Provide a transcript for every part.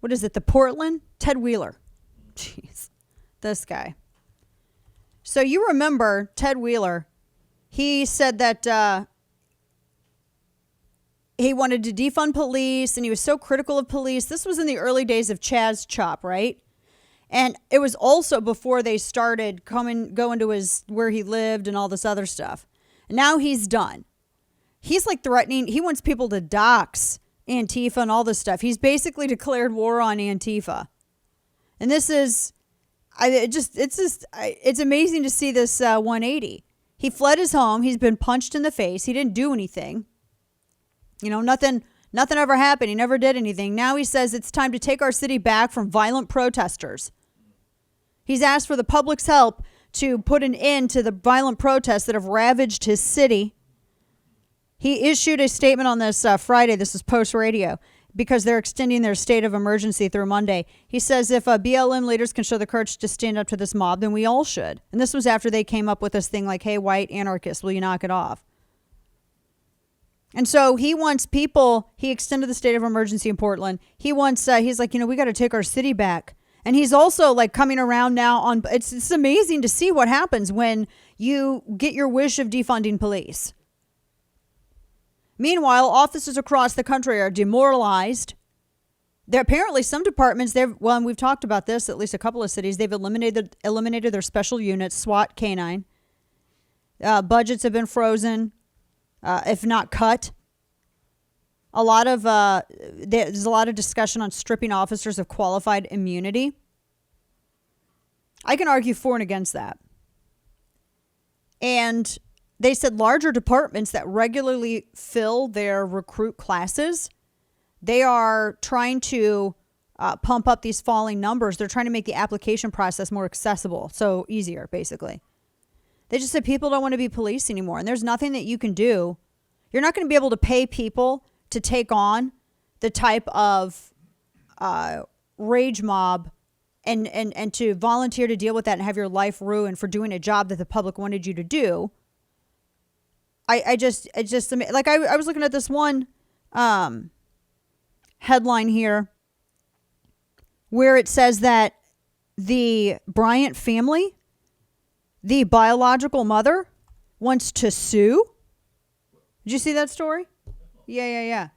what is it? The Portland? Ted Wheeler. Jeez. This guy. So you remember Ted Wheeler, he said that he wanted to defund police and he was so critical of police. This was in the early days of Chaz Chop, right? And it was also before they started going to his where he lived and all this other stuff. And now he's done. He's like threatening. He wants people to dox Antifa and all this stuff. He's basically declared war on Antifa. And this is, it's amazing to see this 180. He fled his home. He's been punched in the face. He didn't do anything. Nothing ever happened. He never did anything. Now he says it's time to take our city back from violent protesters. He's asked for the public's help to put an end to the violent protests that have ravaged his city. He issued a statement on this Friday. This is Post Radio, because they're extending their state of emergency through Monday. He says if BLM leaders can show the courage to stand up to this mob, then we all should. And this was after they came up with this thing like, hey, white anarchists, will you knock it off? And so he wants people, he extended the state of emergency in Portland. He wants, he's like, we got to take our city back. And he's also like coming around now on, it's amazing to see what happens when you get your wish of defunding police. Meanwhile, offices across the country are demoralized. There apparently some departments, and we've talked about this, at least a couple of cities, they've eliminated their special units, SWAT, K9. Budgets have been frozen, if not cut. There's a lot of discussion on stripping officers of qualified immunity. I can argue for and against that. And they said larger departments that regularly fill their recruit classes, they are trying to pump up these falling numbers. They're trying to make the application process more accessible, so easier, basically. They just said people don't want to be police anymore, and there's nothing that you can do. You're not going to be able to pay people to take on the type of rage mob and to volunteer to deal with that and have your life ruined for doing a job that the public wanted you to do. I was looking at this one headline here where it says that the Bryant family, the biological mother, wants to sue. Did you see that story? Yeah.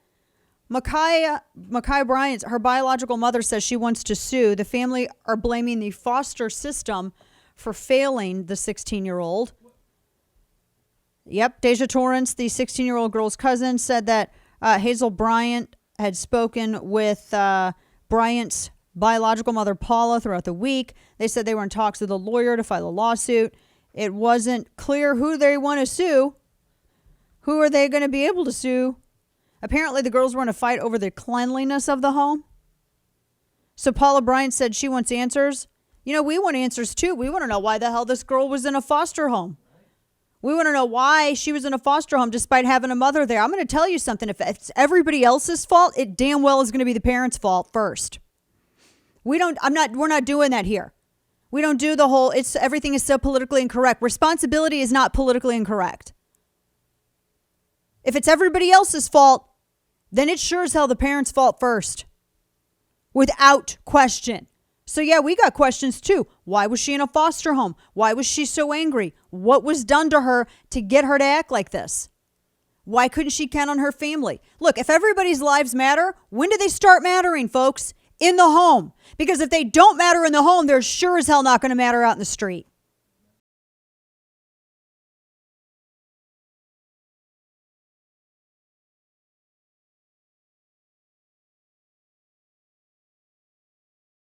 Makai Bryant, her biological mother, says she wants to sue. The family are blaming the foster system for failing the 16-year-old. Yep, Deja Torrance, the 16-year-old girl's cousin, said that Hazel Bryant had spoken with Bryant's biological mother, Paula, throughout the week. They said they were in talks with a lawyer to file a lawsuit. It wasn't clear who they want to sue. Who are they going to be able to sue? Apparently, the girls were in a fight over the cleanliness of the home. So Paula Bryant said she wants answers. We want answers too. We want to know why the hell this girl was in a foster home. We want to know why she was in a foster home despite having a mother there. I'm going to tell you something. If it's everybody else's fault, it damn well is going to be the parents' fault first. We're not doing that here. We don't do the whole, everything is so politically incorrect. Responsibility is not politically incorrect. If it's everybody else's fault, then it's sure as hell the parents' fault first. Without question. So yeah, we got questions too. Why was she in a foster home? Why was she so angry? What was done to her to get her to act like this? Why couldn't she count on her family? Look, if everybody's lives matter, when do they start mattering, folks? In the home. Because if they don't matter in the home, they're sure as hell not going to matter out in the street.